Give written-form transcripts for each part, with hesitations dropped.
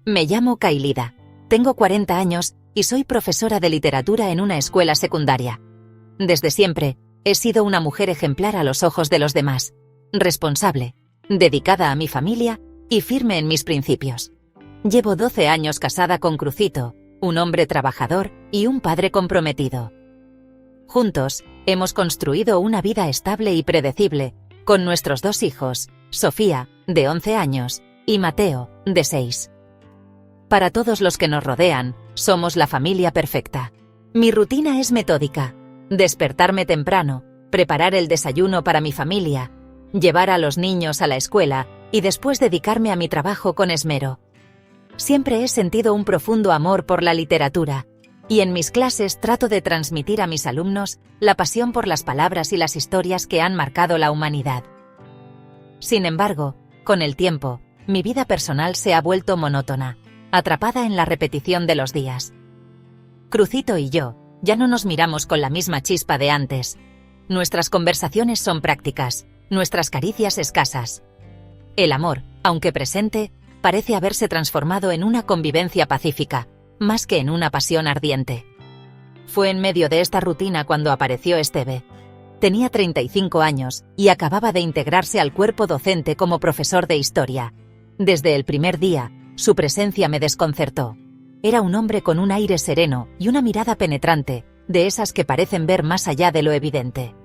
Me llamo Kailida. Tengo 40 años y soy profesora de literatura en una escuela secundaria. Desde siempre, he sido una mujer ejemplar a los ojos de los demás, responsable, dedicada a mi familia y firme en mis principios. Llevo 12 años casada con Crucito, un hombre trabajador y un padre comprometido. Juntos, hemos construido una vida estable y predecible, con nuestros 2 hijos, Sofía, de 11 años, y Mateo, de 6. Para todos los que nos rodean, somos la familia perfecta. Mi rutina es metódica: despertarme temprano, preparar el desayuno para mi familia, llevar a los niños a la escuela y después dedicarme a mi trabajo con esmero. Siempre he sentido un profundo amor por la literatura, y en mis clases trato de transmitir a mis alumnos la pasión por las palabras y las historias que han marcado la humanidad. Sin embargo, con el tiempo, mi vida personal se ha vuelto monótona, atrapada en la repetición de los días. Crucito y yo ya no nos miramos con la misma chispa de antes. Nuestras conversaciones son prácticas, nuestras caricias escasas. El amor, aunque presente, parece haberse transformado en una convivencia pacífica, más que en una pasión ardiente. Fue en medio de esta rutina cuando apareció Esteve. Tenía 35 años y acababa de integrarse al cuerpo docente como profesor de historia. Desde el primer día, su presencia me desconcertó. Era un hombre con un aire sereno y una mirada penetrante, de esas que parecen ver más allá de lo evidente.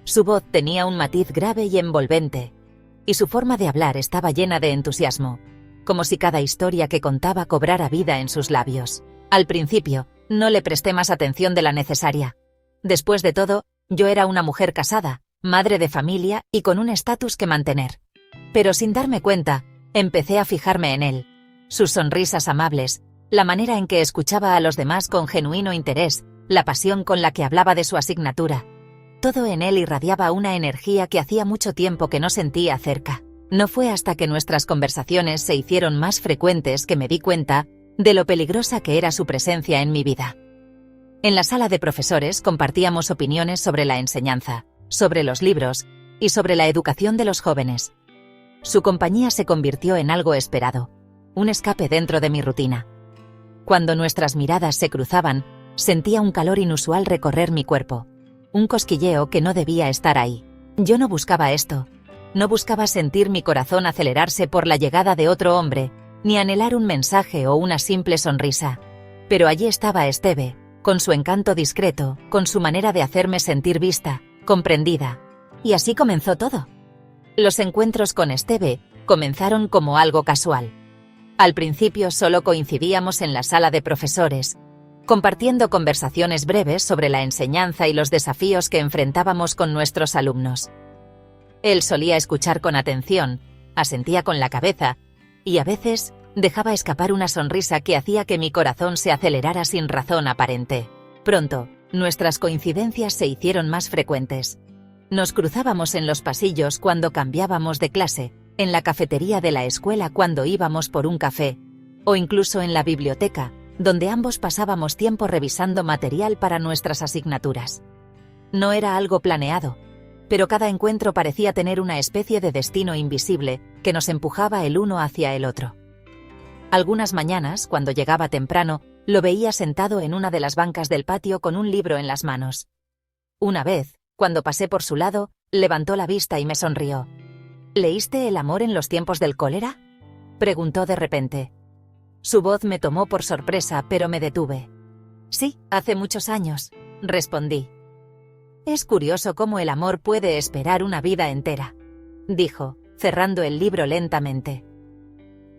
Su voz tenía un matiz grave y envolvente, y su forma de hablar estaba llena de entusiasmo, como si cada historia que contaba cobrara vida en sus labios. Al principio, no le presté más atención de la necesaria. Después de todo, yo era una mujer casada, madre de familia y con un estatus que mantener. Pero sin darme cuenta, empecé a fijarme en él. Sus sonrisas amables, la manera en que escuchaba a los demás con genuino interés, la pasión con la que hablaba de su asignatura. Todo en él irradiaba una energía que hacía mucho tiempo que no sentía cerca. No fue hasta que nuestras conversaciones se hicieron más frecuentes que me di cuenta de lo peligrosa que era su presencia en mi vida. En la sala de profesores compartíamos opiniones sobre la enseñanza, sobre los libros y sobre la educación de los jóvenes. Su compañía se convirtió en algo esperado, un escape dentro de mi rutina. Cuando nuestras miradas se cruzaban, sentía un calor inusual recorrer mi cuerpo, un cosquilleo que no debía estar ahí. Yo no buscaba esto. No buscaba sentir mi corazón acelerarse por la llegada de otro hombre, ni anhelar un mensaje o una simple sonrisa. Pero allí estaba Esteve, con su encanto discreto, con su manera de hacerme sentir vista, comprendida. Y así comenzó todo. Los encuentros con Esteve comenzaron como algo casual. Al principio solo coincidíamos en la sala de profesores, compartiendo conversaciones breves sobre la enseñanza y los desafíos que enfrentábamos con nuestros alumnos. Él solía escuchar con atención, asentía con la cabeza, y a veces dejaba escapar una sonrisa que hacía que mi corazón se acelerara sin razón aparente. Pronto, nuestras coincidencias se hicieron más frecuentes. Nos cruzábamos en los pasillos cuando cambiábamos de clase, en la cafetería de la escuela cuando íbamos por un café, o incluso en la biblioteca, donde ambos pasábamos tiempo revisando material para nuestras asignaturas. No era algo planeado, pero cada encuentro parecía tener una especie de destino invisible que nos empujaba el uno hacia el otro. Algunas mañanas, cuando llegaba temprano, lo veía sentado en una de las bancas del patio con un libro en las manos. Una vez, cuando pasé por su lado, levantó la vista y me sonrió. ¿Leíste El amor en los tiempos del cólera?, preguntó de repente. Su voz me tomó por sorpresa, pero me detuve. Sí, hace muchos años, respondí. Es curioso cómo el amor puede esperar una vida entera, dijo, cerrando el libro lentamente.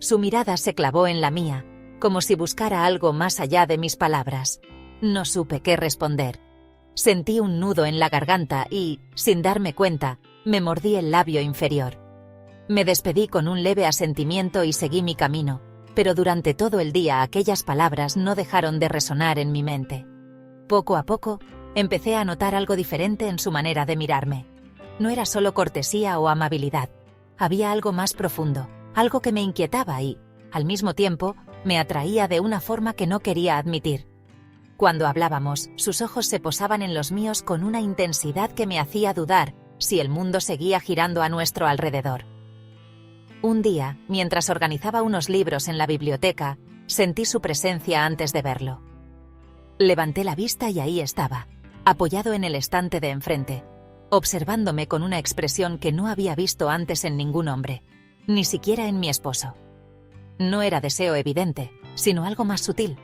Su mirada se clavó en la mía, como si buscara algo más allá de mis palabras. No supe qué responder. Sentí un nudo en la garganta y, sin darme cuenta, me mordí el labio inferior. Me despedí con un leve asentimiento y seguí mi camino, pero durante todo el día aquellas palabras no dejaron de resonar en mi mente. Poco a poco, empecé a notar algo diferente en su manera de mirarme. No era solo cortesía o amabilidad. Había algo más profundo, algo que me inquietaba y, al mismo tiempo, me atraía de una forma que no quería admitir. Cuando hablábamos, sus ojos se posaban en los míos con una intensidad que me hacía dudar si el mundo seguía girando a nuestro alrededor. Un día, mientras organizaba unos libros en la biblioteca, sentí su presencia antes de verlo. Levanté la vista y ahí estaba, apoyado en el estante de enfrente, observándome con una expresión que no había visto antes en ningún hombre, ni siquiera en mi esposo. No era deseo evidente, sino algo más sutil,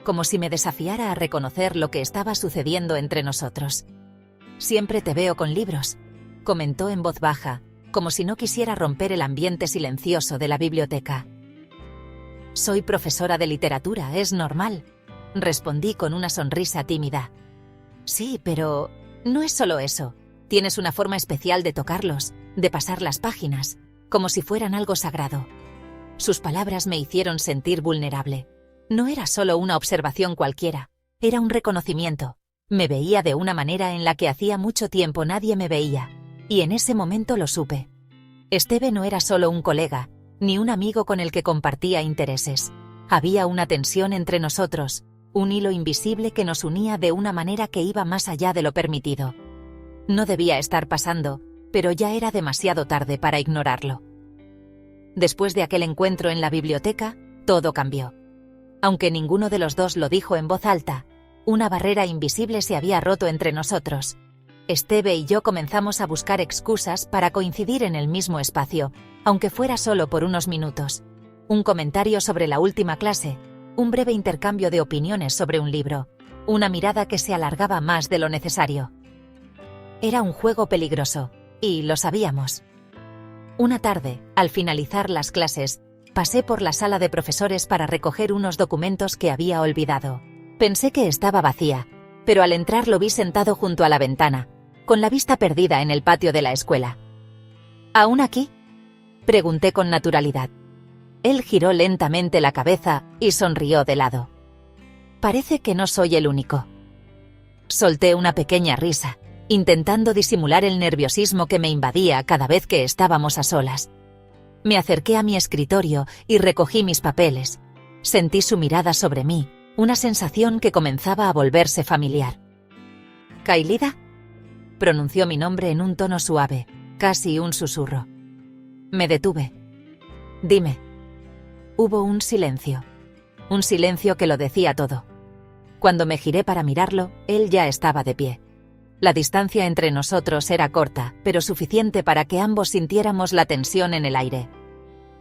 como si me desafiara a reconocer lo que estaba sucediendo entre nosotros. «Siempre te veo con libros», comentó en voz baja, como si no quisiera romper el ambiente silencioso de la biblioteca. «Soy profesora de literatura, es normal», respondí con una sonrisa tímida. «Sí, pero no es solo eso. Tienes una forma especial de tocarlos, de pasar las páginas, como si fueran algo sagrado». Sus palabras me hicieron sentir vulnerable. No era solo una observación cualquiera, era un reconocimiento. Me veía de una manera en la que hacía mucho tiempo nadie me veía, y en ese momento lo supe. Esteve no era solo un colega, ni un amigo con el que compartía intereses. Había una tensión entre nosotros, un hilo invisible que nos unía de una manera que iba más allá de lo permitido. No debía estar pasando, pero ya era demasiado tarde para ignorarlo. Después de aquel encuentro en la biblioteca, todo cambió. Aunque ninguno de los dos lo dijo en voz alta, una barrera invisible se había roto entre nosotros. Esteve y yo comenzamos a buscar excusas para coincidir en el mismo espacio, aunque fuera solo por unos minutos. Un comentario sobre la última clase, un breve intercambio de opiniones sobre un libro, una mirada que se alargaba más de lo necesario. Era un juego peligroso, y lo sabíamos. Una tarde, al finalizar las clases, pasé por la sala de profesores para recoger unos documentos que había olvidado. Pensé que estaba vacía, pero al entrar lo vi sentado junto a la ventana, con la vista perdida en el patio de la escuela. ¿Aún aquí?, pregunté con naturalidad. Él giró lentamente la cabeza y sonrió de lado. «Parece que no soy el único». Solté una pequeña risa, intentando disimular el nerviosismo que me invadía cada vez que estábamos a solas. Me acerqué a mi escritorio y recogí mis papeles. Sentí su mirada sobre mí, una sensación que comenzaba a volverse familiar. «¿Kailida?», pronunció mi nombre en un tono suave, casi un susurro. Me detuve. «Dime». Hubo un silencio que lo decía todo. Cuando me giré para mirarlo, él ya estaba de pie. La distancia entre nosotros era corta, pero suficiente para que ambos sintiéramos la tensión en el aire.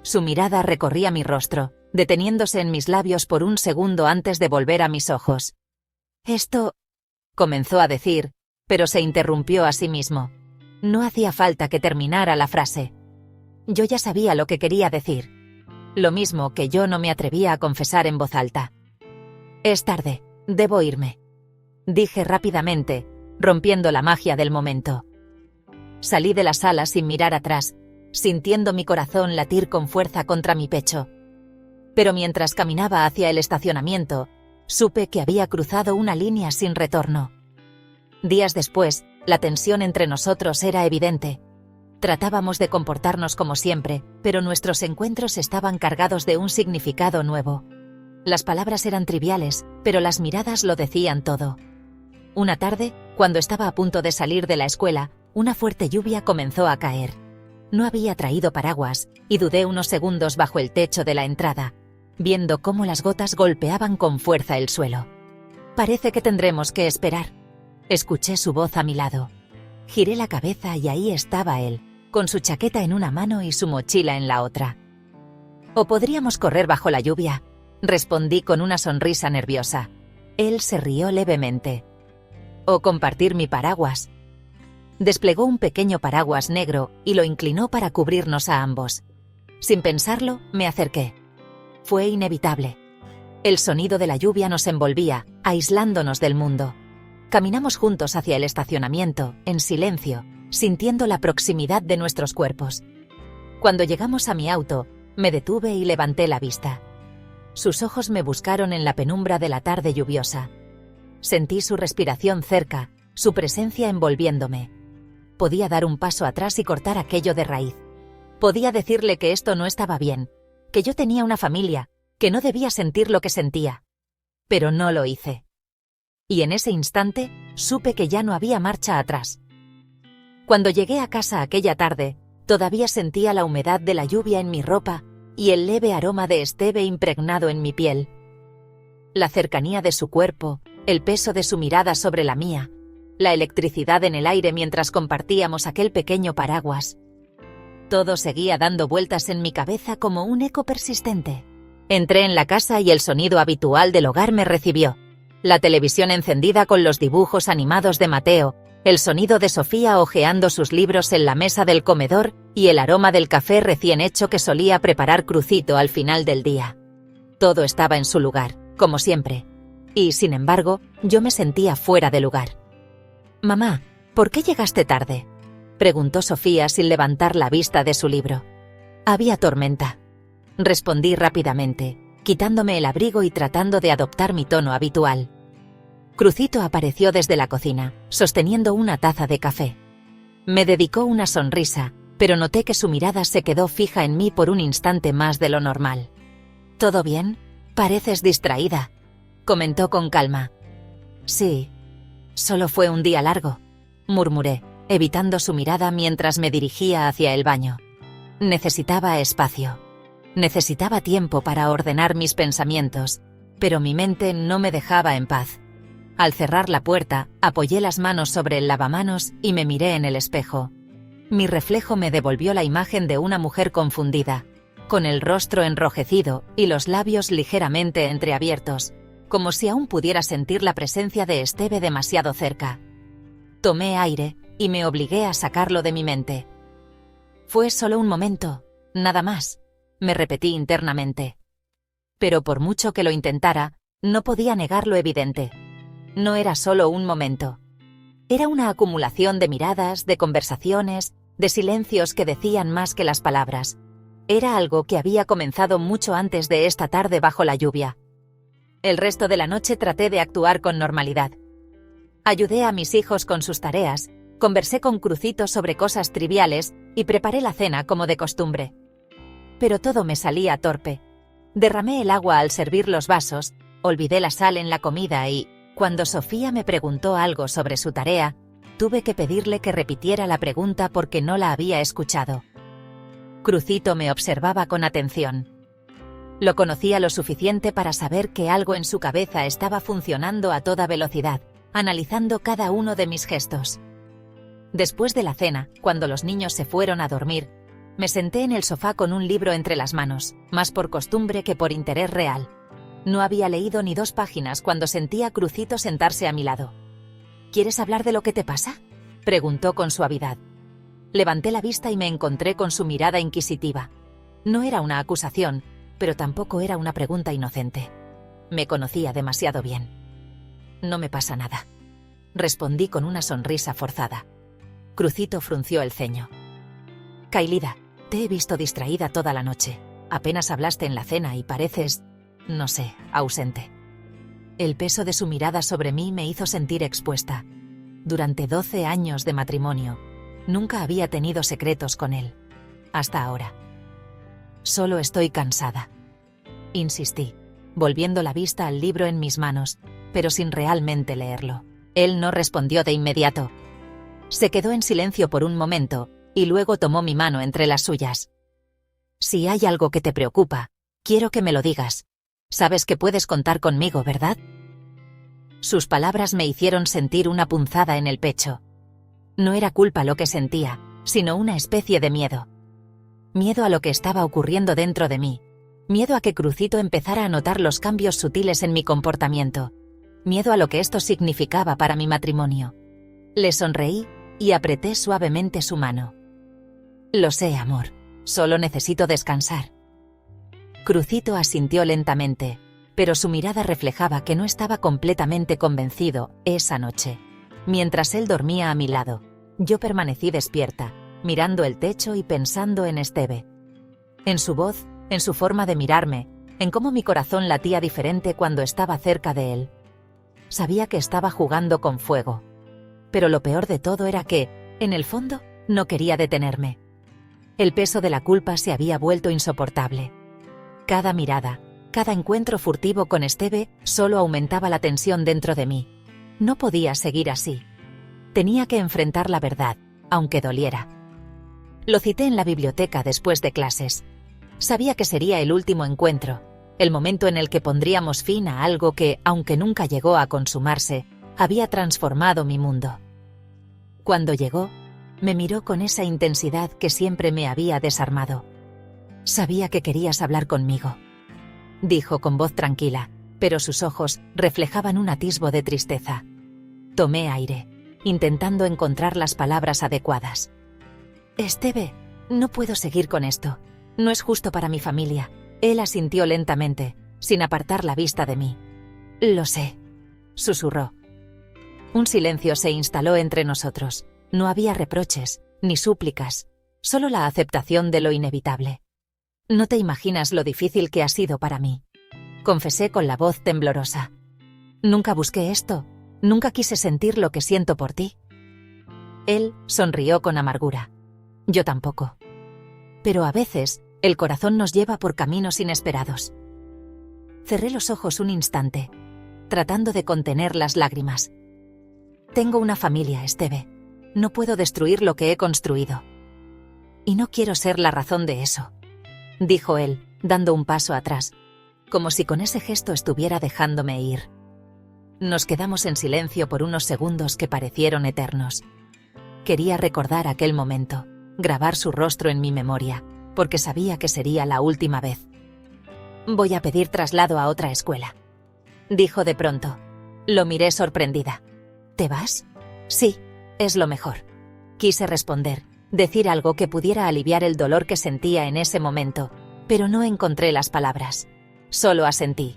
Su mirada recorría mi rostro, deteniéndose en mis labios por un segundo antes de volver a mis ojos. «Esto», comenzó a decir, pero se interrumpió a sí mismo. No hacía falta que terminara la frase. Yo ya sabía lo que quería decir. Lo mismo que yo no me atrevía a confesar en voz alta. «Es tarde, debo irme», dije rápidamente, rompiendo la magia del momento. Salí de la sala sin mirar atrás, sintiendo mi corazón latir con fuerza contra mi pecho. Pero mientras caminaba hacia el estacionamiento, supe que había cruzado una línea sin retorno. Días después, la tensión entre nosotros era evidente. Tratábamos de comportarnos como siempre, pero nuestros encuentros estaban cargados de un significado nuevo. Las palabras eran triviales, pero las miradas lo decían todo. Una tarde, cuando estaba a punto de salir de la escuela, una fuerte lluvia comenzó a caer. No había traído paraguas, y dudé unos segundos bajo el techo de la entrada, viendo cómo las gotas golpeaban con fuerza el suelo. «Parece que tendremos que esperar», escuché su voz a mi lado. Giré la cabeza y ahí estaba él, con su chaqueta en una mano y su mochila en la otra. «O podríamos correr bajo la lluvia», respondí con una sonrisa nerviosa. Él se rió levemente. «O compartir mi paraguas». Desplegó un pequeño paraguas negro y lo inclinó para cubrirnos a ambos. Sin pensarlo, me acerqué. Fue inevitable. El sonido de la lluvia nos envolvía, aislándonos del mundo. Caminamos juntos hacia el estacionamiento, en silencio, sintiendo la proximidad de nuestros cuerpos. Cuando llegamos a mi auto, me detuve y levanté la vista. Sus ojos me buscaron en la penumbra de la tarde lluviosa. Sentí su respiración cerca, su presencia envolviéndome. Podía dar un paso atrás y cortar aquello de raíz. Podía decirle que esto no estaba bien, que yo tenía una familia, que no debía sentir lo que sentía. Pero no lo hice. Y en ese instante, supe que ya no había marcha atrás. Cuando llegué a casa aquella tarde, Todavía sentía la humedad de la lluvia en mi ropa y el leve aroma de Esteve impregnado en mi piel. La cercanía de su cuerpo, el peso de su mirada sobre la mía, la electricidad en el aire mientras compartíamos aquel pequeño paraguas. Todo seguía dando vueltas en mi cabeza como un eco persistente. Entré en la casa y el sonido habitual del hogar me recibió. La televisión encendida con los dibujos animados de Mateo, el sonido de Sofía hojeando sus libros en la mesa del comedor y el aroma del café recién hecho que solía preparar Crucito al final del día. Todo estaba en su lugar, como siempre. Y, sin embargo, yo me sentía fuera de lugar. «Mamá, ¿por qué llegaste tarde?», preguntó Sofía sin levantar la vista de su libro. «Había tormenta», respondí rápidamente, quitándome el abrigo y tratando de adoptar mi tono habitual. Crucito apareció desde la cocina, sosteniendo una taza de café. Me dedicó una sonrisa, pero noté que su mirada se quedó fija en mí por un instante más de lo normal. «¿Todo bien? Pareces distraída», comentó con calma. «Sí, solo fue un día largo», murmuré, evitando su mirada mientras me dirigía hacia el baño. Necesitaba espacio. Necesitaba tiempo para ordenar mis pensamientos, pero mi mente no me dejaba en paz. Al cerrar la puerta, apoyé las manos sobre el lavamanos y me miré en el espejo. Mi reflejo me devolvió la imagen de una mujer confundida, con el rostro enrojecido y los labios ligeramente entreabiertos, como si aún pudiera sentir la presencia de Esteve demasiado cerca. Tomé aire y me obligué a sacarlo de mi mente. «Fue solo un momento, nada más», me repetí internamente. Pero por mucho que lo intentara, no podía negar lo evidente. No era solo un momento. Era una acumulación de miradas, de conversaciones, de silencios que decían más que las palabras. Era algo que había comenzado mucho antes de esta tarde bajo la lluvia. El resto de la noche traté de actuar con normalidad. Ayudé a mis hijos con sus tareas, conversé con Crucito sobre cosas triviales y preparé la cena como de costumbre. Pero todo me salía torpe. Derramé el agua al servir los vasos, olvidé la sal en la comida y, cuando Sofía me preguntó algo sobre su tarea, tuve que pedirle que repitiera la pregunta porque no la había escuchado. Crucito me observaba con atención. Lo conocía lo suficiente para saber que algo en su cabeza estaba funcionando a toda velocidad, analizando cada uno de mis gestos. Después de la cena, cuando los niños se fueron a dormir, me senté en el sofá con un libro entre las manos, más por costumbre que por interés real. No había leído ni 2 páginas cuando sentí a Crucito sentarse a mi lado. «¿Quieres hablar de lo que te pasa?», preguntó con suavidad. Levanté la vista y me encontré con su mirada inquisitiva. No era una acusación, pero tampoco era una pregunta inocente. Me conocía demasiado bien. «No me pasa nada», respondí con una sonrisa forzada. Crucito frunció el ceño. «Kailida, te he visto distraída toda la noche. Apenas hablaste en la cena y pareces, no sé, ausente». El peso de su mirada sobre mí me hizo sentir expuesta. Durante 12 años de matrimonio, nunca había tenido secretos con él. Hasta ahora. «Solo estoy cansada», insistí, volviendo la vista al libro en mis manos, pero sin realmente leerlo. Él no respondió de inmediato. Se quedó en silencio por un momento, y luego tomó mi mano entre las suyas. «Si hay algo que te preocupa, quiero que me lo digas. Sabes que puedes contar conmigo, ¿verdad?». Sus palabras me hicieron sentir una punzada en el pecho. No era culpa lo que sentía, sino una especie de miedo. Miedo a lo que estaba ocurriendo dentro de mí. Miedo a que Crucito empezara a notar los cambios sutiles en mi comportamiento. Miedo a lo que esto significaba para mi matrimonio. Le sonreí y apreté suavemente su mano. «Lo sé, amor. Solo necesito descansar». Crucito asintió lentamente, pero su mirada reflejaba que no estaba completamente convencido esa noche. Mientras él dormía a mi lado, yo permanecí despierta, mirando el techo y pensando en Esteve. En su voz, en su forma de mirarme, en cómo mi corazón latía diferente cuando estaba cerca de él. Sabía que estaba jugando con fuego. Pero lo peor de todo era que, en el fondo, no quería detenerme. El peso de la culpa se había vuelto insoportable. Cada mirada, cada encuentro furtivo con Esteve solo aumentaba la tensión dentro de mí. No podía seguir así. Tenía que enfrentar la verdad, aunque doliera. Lo cité en la biblioteca después de clases. Sabía que sería el último encuentro, el momento en el que pondríamos fin a algo que, aunque nunca llegó a consumarse, había transformado mi mundo. Cuando llegó, me miró con esa intensidad que siempre me había desarmado. «Sabía que querías hablar conmigo», dijo con voz tranquila, pero sus ojos reflejaban un atisbo de tristeza. Tomé aire, intentando encontrar las palabras adecuadas. «Esteve, no puedo seguir con esto. No es justo para mi familia». Él asintió lentamente, sin apartar la vista de mí. «Lo sé», susurró. Un silencio se instaló entre nosotros. No había reproches, ni súplicas, solo la aceptación de lo inevitable. «No te imaginas lo difícil que ha sido para mí», confesé con la voz temblorosa. «Nunca busqué esto, nunca quise sentir lo que siento por ti». Él sonrió con amargura. «Yo tampoco. Pero a veces, el corazón nos lleva por caminos inesperados». Cerré los ojos un instante, tratando de contener las lágrimas. «Tengo una familia, Esteve. No puedo destruir lo que he construido. Y no quiero ser la razón de eso», dijo él, dando un paso atrás, como si con ese gesto estuviera dejándome ir. Nos quedamos en silencio por unos segundos que parecieron eternos. Quería recordar aquel momento, grabar su rostro en mi memoria, porque sabía que sería la última vez. «Voy a pedir traslado a otra escuela», dijo de pronto. Lo miré sorprendida. «¿Te vas?» «Sí, es lo mejor». Quise responder, decir algo que pudiera aliviar el dolor que sentía en ese momento, pero no encontré las palabras. Solo asentí.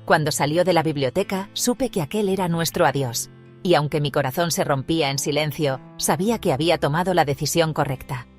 Cuando salió de la biblioteca, supe que aquel era nuestro adiós, y aunque mi corazón se rompía en silencio, sabía que había tomado la decisión correcta.